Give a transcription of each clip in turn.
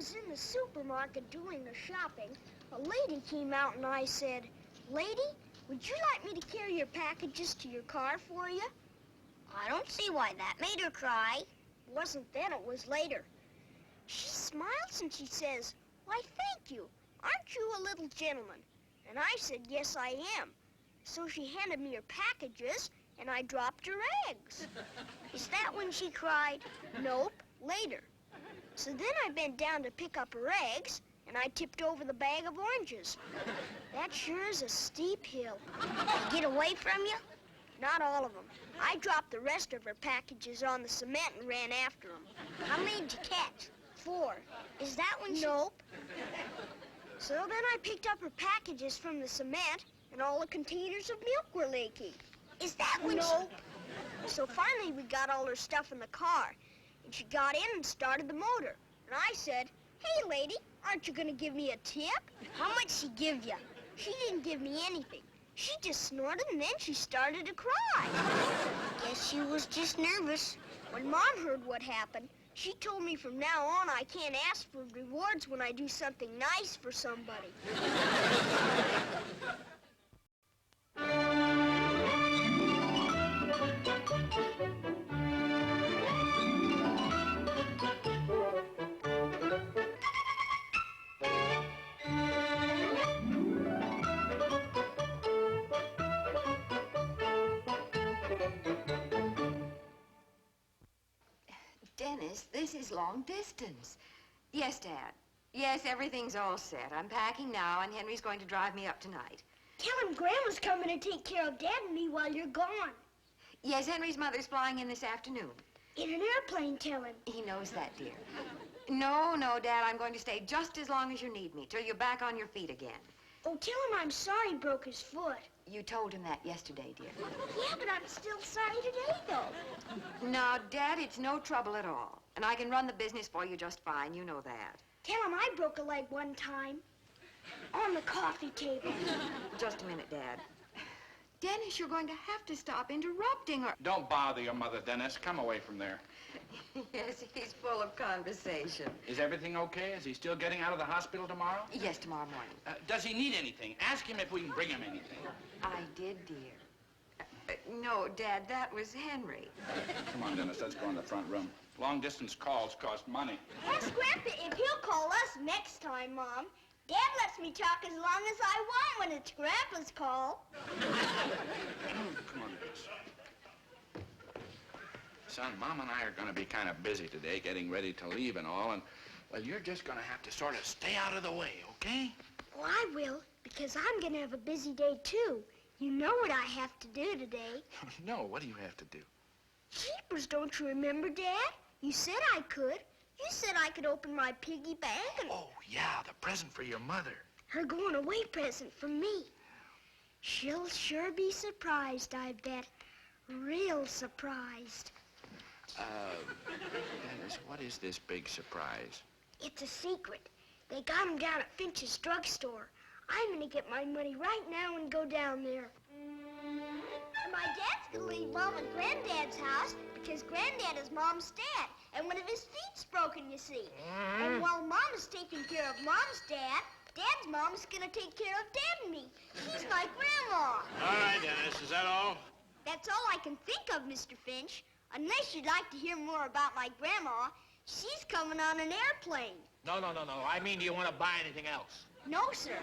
was in the supermarket doing the shopping, a lady came out and I said, "Lady, would you like me to carry your packages to your car for you?" I don't see why that made her cry. It wasn't then, it was later. She smiles and she says, "Why, thank you. Aren't you a little gentleman?" And I said, "Yes, I am." So she handed me her packages, and I dropped her eggs. Is that when she cried? Nope, later. So then I bent down to pick up her eggs, and I tipped over the bag of oranges. That sure is a steep hill. Get away from you? Not all of them. I dropped the rest of her packages on the cement and ran after them. How many did you catch? 4. Is that when she... Nope. So then I picked up her packages from the cement, and all the containers of milk were leaking. Is that when Nope. So finally we got all her stuff in the car, and she got in and started the motor. And I said, "Hey, lady, aren't you going to give me a tip?" How much she give you? She didn't give me anything. She just snorted, and then she started to cry. Guess she was just nervous. When Mom heard what happened, she told me from now on I can't ask for rewards when I do something nice for somebody. Dennis, this is long distance. Yes, Dad. Yes, everything's all set. I'm packing now, and Henry's going to drive me up tonight. Tell him Grandma's coming to take care of Dad and me while you're gone. Yes, Henry's mother's flying in this afternoon. In an airplane, tell him. He knows that, dear. No, Dad, I'm going to stay just as long as you need me, till you're back on your feet again. Oh, tell him I'm sorry he broke his foot. You told him that yesterday, dear. Yeah, but I'm still sorry today, though. Now, Dad, it's no trouble at all. And I can run the business for you just fine. You know that. Tell him I broke a leg one time. On the coffee table. Just a minute, Dad. Dennis, you're going to have to stop interrupting her. Don't bother your mother, Dennis. Come away from there. Yes, he's full of conversation. Is everything okay? Is he still getting out of the hospital tomorrow? Yes, tomorrow morning. Does he need anything? Ask him if we can bring him anything. I did, dear. No, Dad, that was Henry. Come on, Dennis, let's go in the front room. Long-distance calls cost money. Ask Grandpa if he'll call us next time, Mom. Dad lets me talk as long as I want when it's Grandpa's call. Come on, Dennis. Son, Mom and I are going to be kind of busy today getting ready to leave and all, and, well, you're just going to have to sort of stay out of the way, okay? Well, I will, because I'm going to have a busy day, too. You know what I have to do today. No, what do you have to do? Jeepers, don't you remember, Dad? You said I could. You said I could open my piggy bank and... Oh, yeah, the present for your mother. Her going-away present from me. She'll sure be surprised, I bet. Real surprised. Dennis, what is this big surprise? It's a secret. They got 'em down at Finch's drugstore. I'm gonna get my money right now and go down there. And my dad's gonna leave Mom and Granddad's house because Granddad is Mom's dad, and one of his feet's broken, you see. And while Mom is taking care of Mom's dad, Dad's mom's gonna take care of Dad and me. She's my grandma. All right, Dennis, is that all? That's all I can think of, Mr. Finch. Unless you'd like to hear more about my grandma, she's coming on an airplane. No. I mean, do you want to buy anything else? No, sir.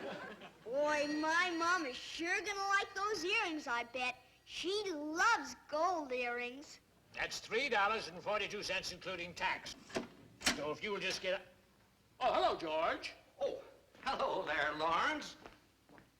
Boy, my mom is sure gonna like those earrings, I bet. She loves gold earrings. That's $3.42, including tax. So if you will just get... Oh, hello, George. Oh, hello there, Lawrence.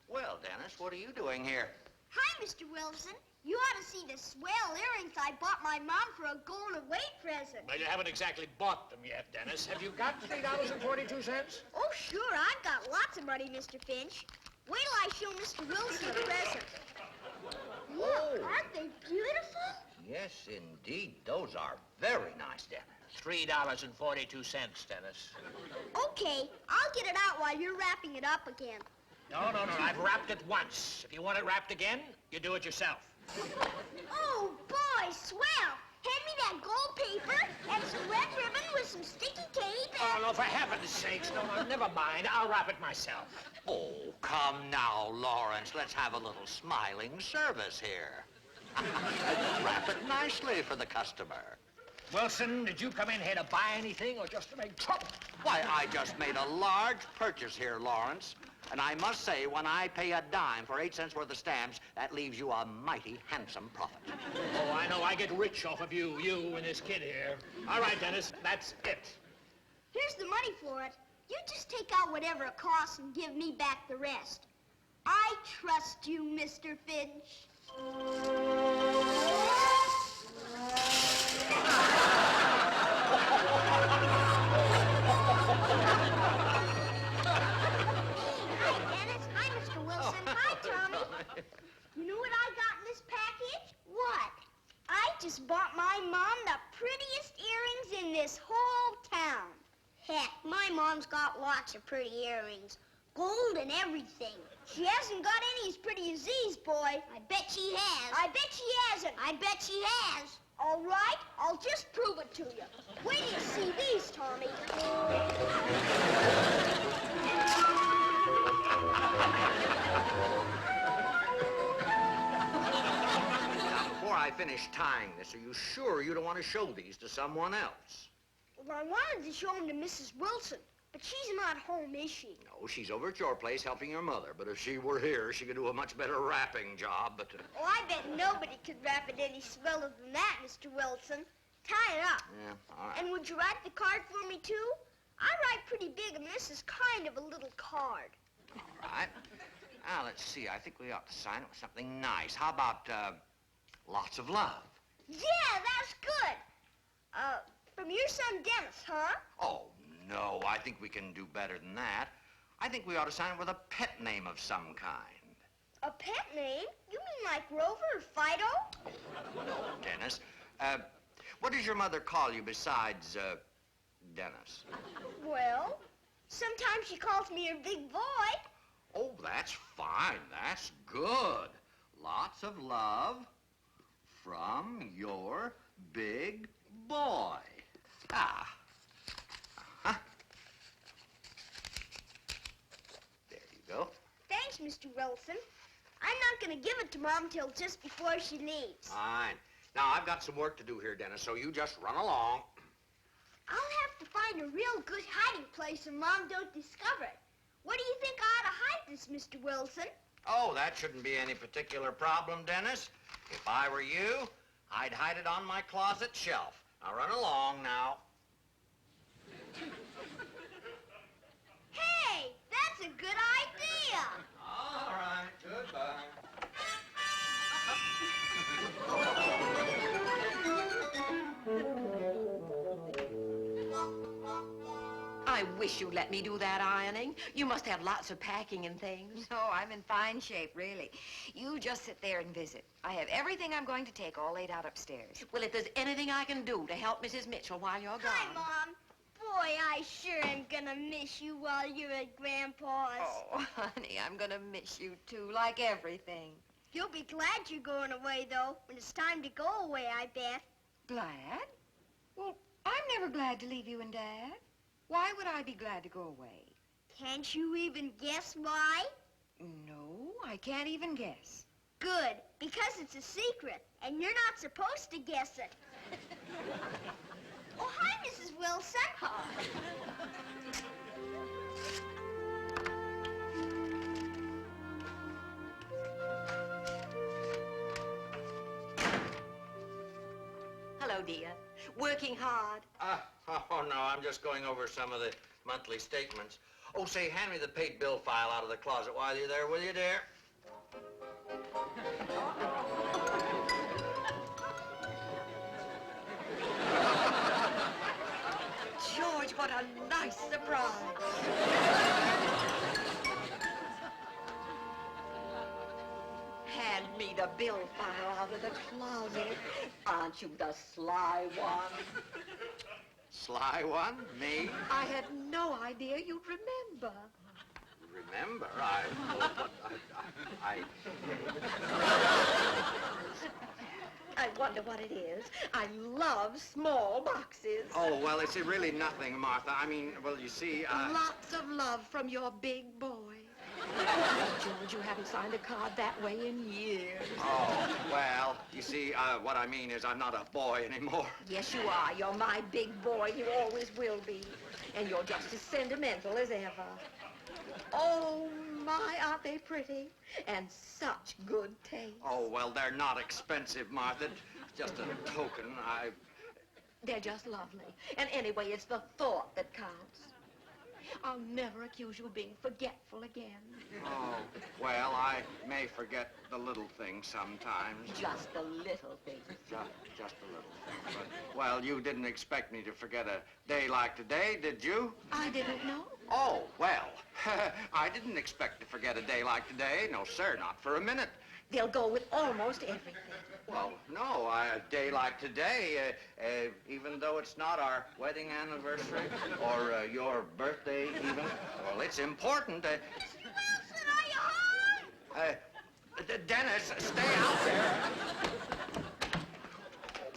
Well, Dennis, what are you doing here? Hi, Mr. Wilson. You ought to see the swell earrings I bought my mom for a going-away present. Well, you haven't exactly bought them yet, Dennis. Have you got $3.42? Oh, sure, I've got lots of money, Mr. Finch. Wait till I show Mr. Wilson the present. Look, aren't they beautiful? Yes, indeed. Those are very nice, Dennis. $3.42, Dennis. Okay, I'll get it out while you're wrapping it up again. No. I've wrapped it once. If you want it wrapped again, you do it yourself. Oh, boy, swell. Hand me that gold paper and some red ribbon with some sticky tape and... no, for heaven's sakes, no, never mind. I'll wrap it myself. Oh, come now, Lawrence. Let's have a little smiling service here. Wrap it nicely for the customer. Wilson, did you come in here to buy anything or just to make trouble? Why, I just made a large purchase here, Lawrence. And I must say, when I pay a dime for 8 cents worth of stamps, that leaves you a mighty handsome profit. Oh, I know. I get rich off of you and this kid here. All right, Dennis, that's it. Here's the money for it. You just take out whatever it costs and give me back the rest. I trust you, Mr. Finch. You know what I got in this package? What? I just bought my mom the prettiest earrings in this whole town. Heck, my mom's got lots of pretty earrings. Gold and everything. She hasn't got any as pretty as these, boy. I bet she has. I bet she hasn't. I bet she has. All right, I'll just prove it to you. Wait till you see these, Tommy. Now, before I finish tying this, are you sure you don't want to show these to someone else? Well, I wanted to show them to Mrs. Wilson, but she's not home, is she? No, she's over at your place helping your mother. But if she were here, she could do a much better wrapping job. But Oh, I bet nobody could wrap it any sweller than that, Mr. Wilson. Tie it up. yeah, all right. And would you write the card for me, too? I write pretty big, and this is kind of a little card. All right. Now, let's see. I think we ought to sign it with something nice. How about, lots of love? Yeah, that's good. From your son Dennis, huh? Oh, no, I think we can do better than that. I think we ought to sign it with a pet name of some kind. A pet name? You mean like Rover or Fido? No, Dennis. What does your mother call you besides, Dennis? Well, sometimes she calls me her big boy. Oh, that's fine. That's good. Lots of love from your big boy. Ah. Uh-huh. There you go. Thanks, Mr. Wilson. I'm not going to give it to Mom till just before she leaves. Fine. Now, I've got some work to do here, Dennis, so you just run along. I'll have to find a real good hiding place so Mom don't discover it. Where do you think I ought to hide this, Mr. Wilson? Oh, that shouldn't be any particular problem, Dennis. If I were you, I'd hide it on my closet shelf. Now, run along now. Hey, that's a good idea. All right, goodbye. I wish you'd let me do that ironing. You must have lots of packing and things. No, I'm in fine shape, really. You just sit there and visit. I have everything I'm going to take all laid out upstairs. Well, if there's anything I can do to help Mrs. Mitchell while you're gone. Hi, Mom. Boy, I sure am gonna miss you while you're at Grandpa's. Oh, honey, I'm gonna miss you, too, like everything. You'll be glad you're going away, though, when it's time to go away, I bet. Glad? Well, I'm never glad to leave you and Dad. Why would I be glad to go away? Can't you even guess why? No, I can't even guess. Good, because it's a secret, and you're not supposed to guess it. Oh, hi, Mrs. Wilson. Hello, dear. Working hard. Oh, no, I'm just going over some of the monthly statements. Oh, say, hand me the paid bill file out of the closet while you're there, will you, dear? George, what a nice surprise. Hand me the bill file out of the closet. Aren't you the sly one? Sly one? Me? I had no idea you'd remember. Remember, I wonder what it is. I love small boxes. Oh, well, it's really nothing, Martha. I mean, well, you see, Lots of love from your big boy. George, you haven't signed a card that way in years. Oh, well, you see, what I mean is I'm not a boy anymore. Yes, you are. You're my big boy. You always will be. And you're just as sentimental as ever. Oh, my, aren't they pretty? And such good taste. Oh, well, they're not expensive, Martha. Just a token. They're just lovely. And anyway, it's the thought that counts. I'll never accuse you of being forgetful again. Oh, well, I may forget the little things sometimes. Just the little things. Just a little thing. But, well, you didn't expect me to forget a day like today, did you? I didn't know. Oh, well, I didn't expect to forget a day like today. No, sir, not for a minute. They'll go with almost everything. Well, no, a day like today, even though it's not our wedding anniversary or your birthday even, well, it's important. Wilson, are you home? Dennis, stay out there.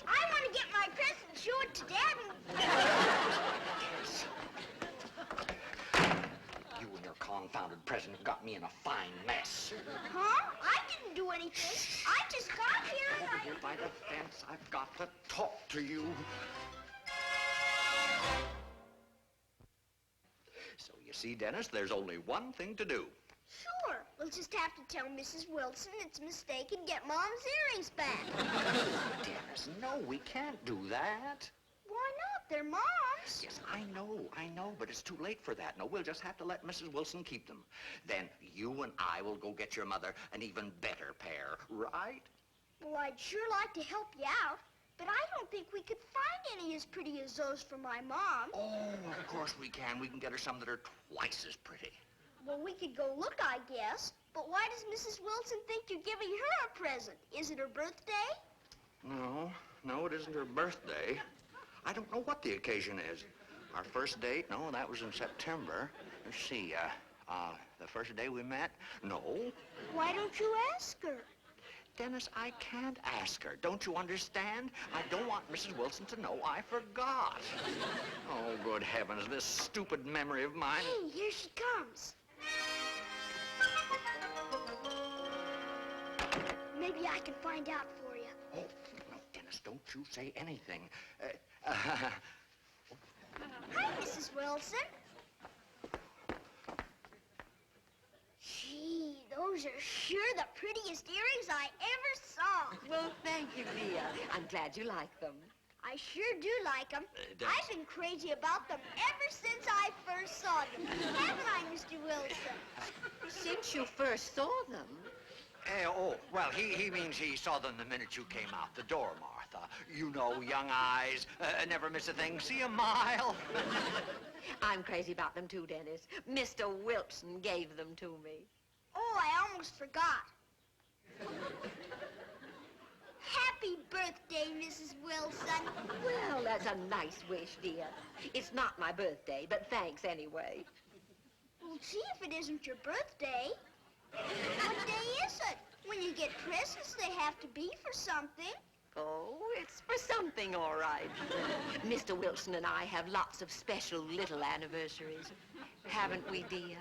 I want to get my present and show it to Dad. You and your confounded present have got me in a fine mess. Huh? I didn't do anything. I just got here and I... Here by the fence, I've got to talk to you. So you see, Dennis, there's only one thing to do. Sure. We'll just have to tell Mrs. Wilson it's a mistake and get Mom's earrings back. Dennis, no, we can't do that. Why not? They're Mom's. Yes, I know, but it's too late for that. No, we'll just have to let Mrs. Wilson keep them. Then you and I will go get your mother an even better pair, right? Well, I'd sure like to help you out, but I don't think we could find any as pretty as those for my mom. Oh, of course we can. We can get her some that are twice as pretty. Well, we could go look, I guess. But why does Mrs. Wilson think you're giving her a present? Is it her birthday? No, it isn't her birthday. I don't know what the occasion is. Our first date? No, that was in September. Let's see, the first day we met? No. Why don't you ask her? Dennis, I can't ask her. Don't you understand? I don't want Mrs. Wilson to know I forgot. Oh, good heavens, this stupid memory of mine. Hey, here she comes. Maybe I can find out for you. Oh, no, Dennis, don't you say anything. Hi, Mrs. Wilson. Gee, those are sure the prettiest earrings I ever saw. Well, thank you, dear. I'm glad you like them. I sure do like them. Dennis. I've been crazy about them ever since I first saw them. Haven't I, Mr. Wilson? Since you first saw them, Well, he means he saw them the minute you came out the door, Martha. You know, young eyes, never miss a thing, see a mile. I'm crazy about them too, Dennis. Mr. Wilson gave them to me. Oh, I almost forgot. Happy birthday, Mrs. Wilson. Well, that's a nice wish, dear. It's not my birthday, but thanks anyway. Well, gee, if it isn't your birthday, what day is it? When you get presents, they have to be for something. Oh, it's for something, all right. Mr. Wilson and I have lots of special little anniversaries. Haven't we, dear?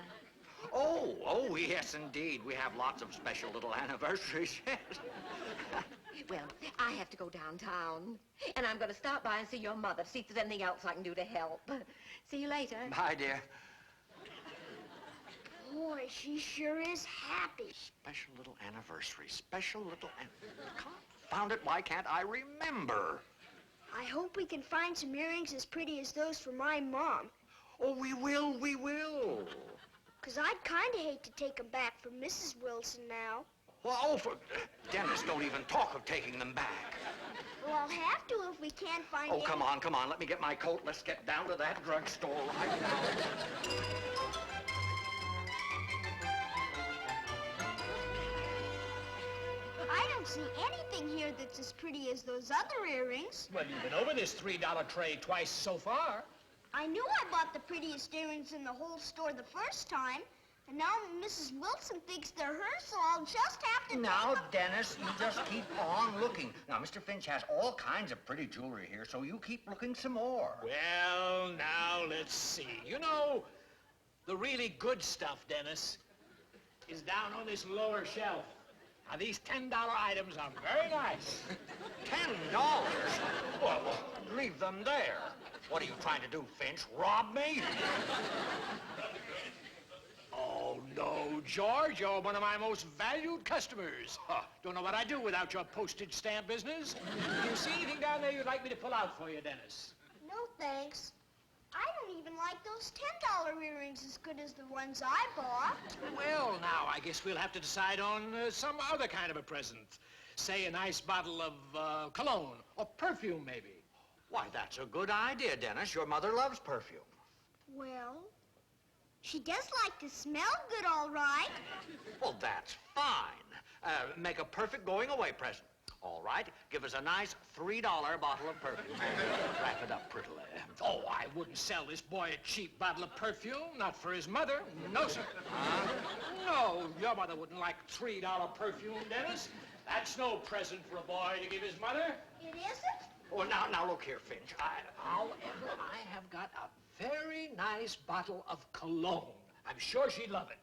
Oh, yes, indeed. We have lots of special little anniversaries, yes. Well, I have to go downtown. And I'm going to stop by and see your mother, see if there's anything else I can do to help. See you later. Bye, dear. Boy, she sure is happy. Special little anniversary, special little Confound it, why can't I remember? I hope we can find some earrings as pretty as those for my mom. Oh, we will. 'Cause I'd kind of hate to take them back for Mrs. Wilson now. Well, Dennis, don't even talk of taking them back. Well, I'll have to if we can't find Oh, any. come on. Let me get my coat. Let's get down to that drugstore right now. I don't see anything here that's as pretty as those other earrings. Well, you've been over this $3 tray twice so far. I knew I bought the prettiest earrings in the whole store the first time, And now Mrs. Wilson thinks they're hers, so I'll just have to Now, take them. Dennis, you just keep on looking. Now, Mr. Finch has all kinds of pretty jewelry here, so you keep looking some more. Well, now, let's see. You know, the really good stuff, Dennis, is down on this lower shelf. Now, these $10 items are very nice. $10? Well, leave them there. What are you trying to do, Finch? Rob me? Oh, no, George, you're one of my most valued customers. Don't know what I'd do without your postage stamp business. Do you see anything down there you'd like me to pull out for you, Dennis? No, thanks. I don't even like those $10 earrings as good as the ones I bought. Well, now, I guess we'll have to decide on some other kind of a present. Say a nice bottle of cologne or perfume, maybe. Why, that's a good idea, Dennis. Your mother loves perfume. Well, she does like to smell good, all right. Well, that's fine. Make a perfect going-away present. All right, give us a nice $3 bottle of perfume. Wrap it up prettily. Oh, I wouldn't sell this boy a cheap bottle of perfume, not for his mother. No, sir. No, your mother wouldn't like $3 perfume, Dennis. That's no present for a boy to give his mother. It isn't? Well, now look here, Finch. However, I have got a very nice bottle of cologne. I'm sure she'd love it.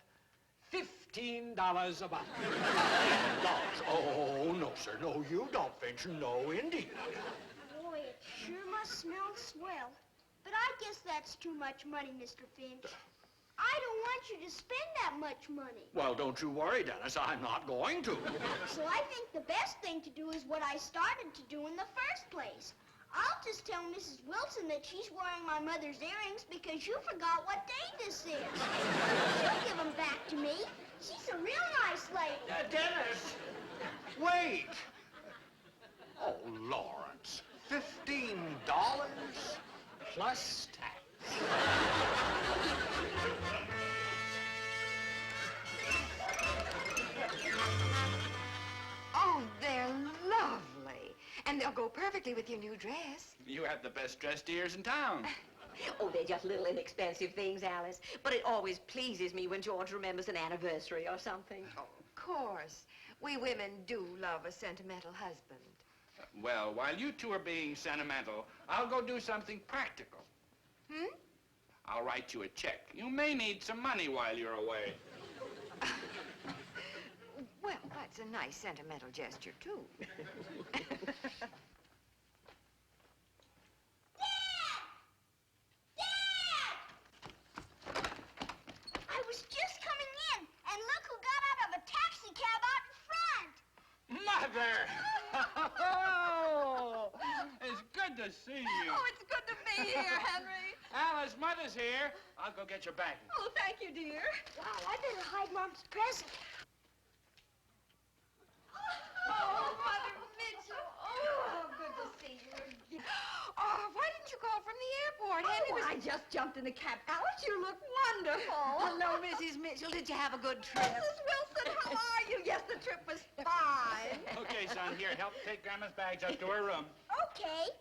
$15 a bottle. $15? Oh, no, sir. No, you don't, Finch. No, indeed. Boy, it sure must smell swell. But I guess that's too much money, Mr. Finch. I don't want you to spend that much money. Well, don't you worry, Dennis. I'm not going to. So I think the best thing to do is what I started to do in the first place. I'll just tell Mrs. Wilson that she's wearing my mother's earrings because you forgot what day this is. She'll give them back to me. She's a real nice lady. Dennis! Wait! Oh, Lawrence. $15? Plus tax. Oh, they're lovely. And they'll go perfectly with your new dress. You have the best dressed ears in town. Oh, they're just little inexpensive things, Alice. But it always pleases me when George remembers an anniversary or something. Of course. We women do love a sentimental husband. Well, while you two are being sentimental, I'll go do something practical. I'll write you a check. You may need some money while you're away. Well, that's a nice sentimental gesture, too. I was just coming in, and look who got out of a taxi cab out in front. Mother! Oh, it's good to see you. Oh, it's good to be here, Henry. Alice, Mother's here. I'll go get your bag. Oh, thank you, dear. Wow, I better hide Mom's present. Oh, Mother Mitchell. Oh, good to see you again. Oh, why didn't you call from the airport? Henry Oh, was... I just jumped in the cab. Alice, you look wonderful. Hello, Mrs. Mitchell. Did you have a good trip? Mrs. Wilson, how are you? Yes, the trip was fine. Okay, son, here, help take Grandma's bags up to her room. Okay.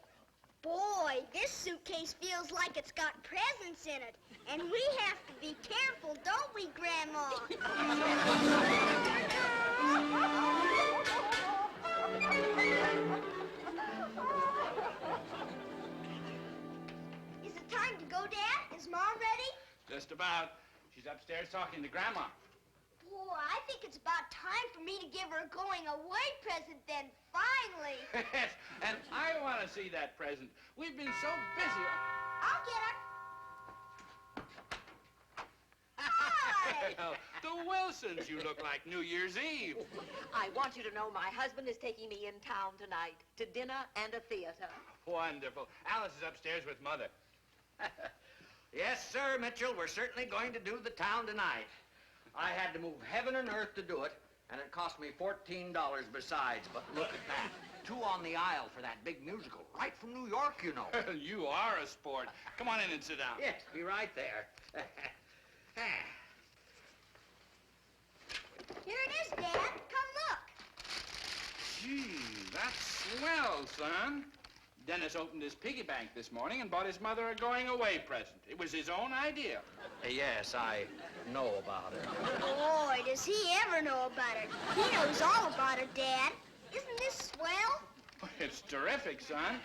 Boy, this suitcase feels like it's got presents in it. And we have to be careful, don't we, Grandma? Is it time to go, Dad? Is Mom ready? Just about. She's upstairs talking to Grandma. Boy, I think it's about time for me to give her a going-away present then, finally. And I want to see that present. We've been so busy. I'll get her. Hi! The Wilsons, you look like New Year's Eve. I want you to know my husband is taking me in town tonight to dinner and a theater. Wonderful. Alice is upstairs with Mother. Yes, sir, Mitchell. We're certainly going to do the town tonight. I had to move heaven and earth to do it, and it cost me $14 besides. But look at that. 2 on the aisle for that big musical. Right from New York, you know. You are a sport. Come on in and sit down. Yes, be right there. Here it is, Dad. Come look. Gee, that's swell, son. Dennis opened his piggy bank this morning and bought his mother a going-away present. It was his own idea. Yes, I know about it. Boy, does he ever know about it. He knows all about it, Dad. Isn't this swell? It's terrific, son.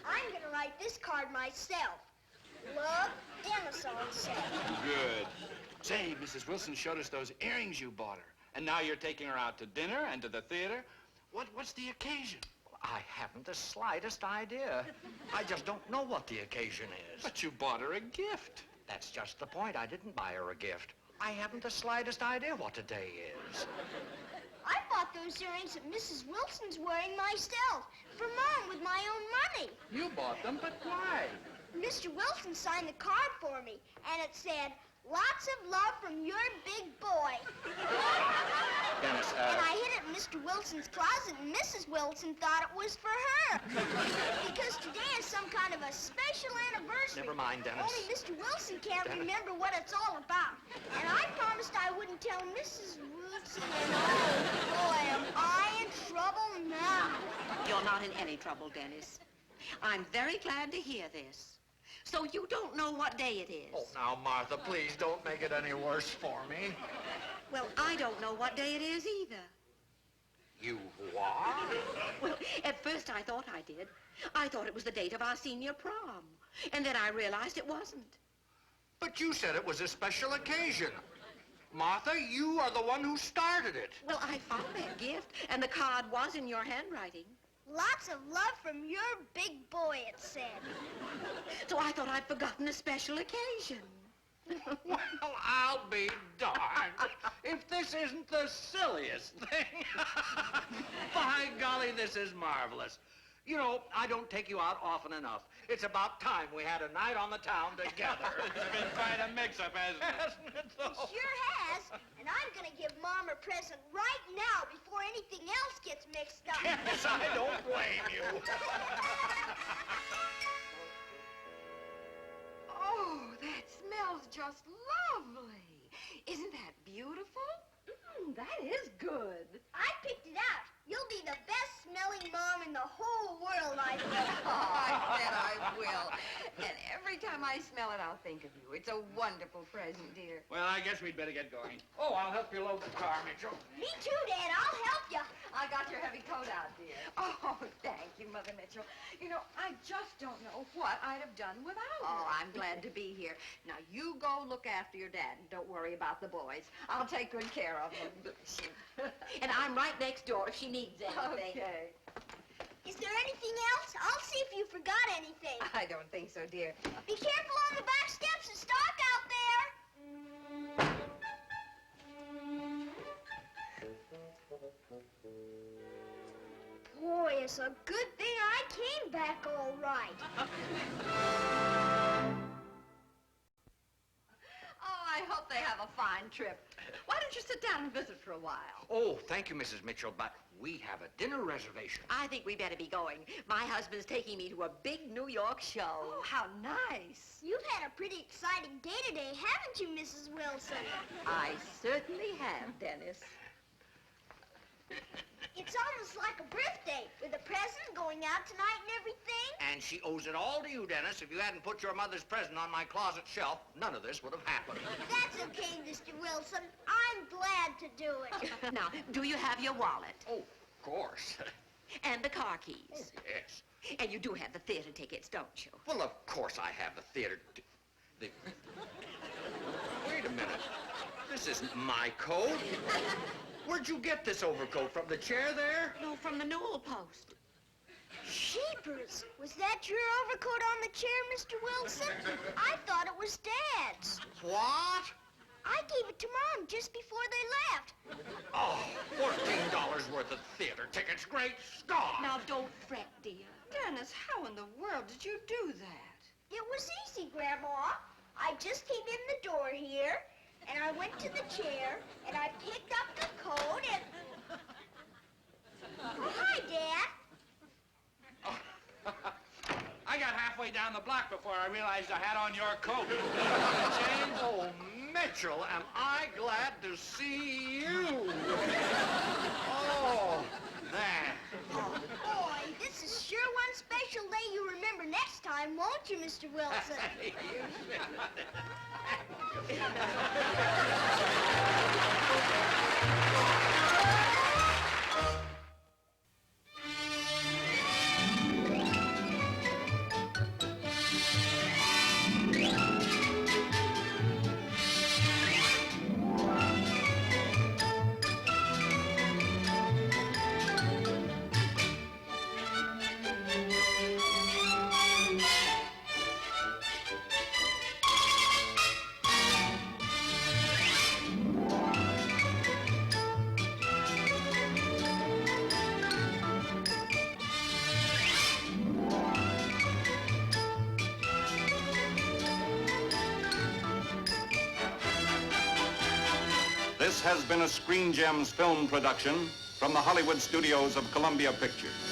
I'm gonna write this card myself. Love, Dennis on set. Good. Say, Mrs. Wilson showed us those earrings you bought her. And now you're taking her out to dinner and to the theater. What's the occasion? I haven't the slightest idea. I just don't know what the occasion is. But you bought her a gift. That's just the point. I didn't buy her a gift. I haven't the slightest idea what today is. I bought those earrings that Mrs. Wilson's wearing myself for Mom with my own money. You bought them, but why? Mr. Wilson signed the card for me, and it said, "Lots of love from your big boy." Dennis, And I hid it in Mr. Wilson's closet, and Mrs. Wilson thought it was for her. Because today is some kind of a special anniversary. Never mind, Dennis. Only Mr. Wilson can't Dennis. remember what it's all about. And I promised I wouldn't tell Mrs. Wilson, and oh, boy, am I in trouble now. You're not in any trouble, Dennis. I'm very glad to hear this. So you don't know what day it is? Oh, now, Martha, please don't make it any worse for me. Well, I don't know what day it is either. You what? Well, at first I thought I did. I thought it was the date of our senior prom. And then I realized it wasn't. But you said it was a special occasion. Martha, you are the one who started it. Well, I found that gift, and the card was in your handwriting. Lots of love from your big boy, it said. So I thought I'd forgotten a special occasion. Well, I'll be darned if this isn't the silliest thing. By golly, this is marvelous. You know, I don't take you out often enough. It's about time we had a night on the town together. It's been quite a mix-up, hasn't it? Hasn't it, though? It sure has. And I'm going to give Mom a present right now before anything else gets mixed up. Yes, I don't blame you. Oh, that smells just lovely. Isn't that beautiful? That is good. I picked it out. You'll be the best smelling mom in the whole world, I bet. Oh, I bet I will. And every time I smell it, I'll think of you. It's a wonderful present, dear. Well, I guess we'd better get going. Oh, I'll help you load the car, Mitchell. Me too, Dad. I'll help you. I got your heavy coat out, dear. Oh, thank you, Mother Mitchell. You know, I just don't know what I'd have done without you. Oh, I'm glad to be here. Now, you go look after your dad and don't worry about the boys. I'll take good care of them. And I'm right next door if she needs anything. Okay. Is there anything else? I'll see if you forgot anything. I don't think so, dear. Be careful on the back steps and stock out there. Boy, it's a good thing I came back all right. Oh, I hope they have a fine trip. Why don't you sit down and visit for a while? Oh, thank you, Mrs. Mitchell, but we have a dinner reservation. I think we better be going. My husband's taking me to a big New York show. Oh, how nice. You've had a pretty exciting day today, haven't you, Mrs. Wilson? I certainly have, Dennis. It's almost like a birthday, with a present going out tonight and everything. And she owes it all to you, Dennis. If you hadn't put your mother's present on my closet shelf, none of this would have happened. That's okay, Mr. Wilson. I'm glad to do it. Now, do you have your wallet? Oh, of course. And the car keys? Yes. And you do have the theater tickets, don't you? Well, of course I have the theater. Wait a minute. This isn't my coat. Where'd you get this overcoat from? The chair there? No, from the newel post. Sheepers, was that your overcoat on the chair, Mr. Wilson? I thought it was Dad's. What? I gave it to Mom just before they left. Oh, $14 worth of theater tickets. Great Scott! Now, don't fret, dear. Dennis, how in the world did you do that? It was easy, Grandma. I just came in the door here, and I went to the chair, and I picked up the coat, and... Oh, hi, Dad. I got halfway down the block before I realized I had on your coat. James? Oh, Mitchell, am I glad to see you. Oh, that. Oh, boy, this is sure one special day you remember next time, won't you, Mr. Wilson? This has been a Screen Gems film production from the Hollywood studios of Columbia Pictures.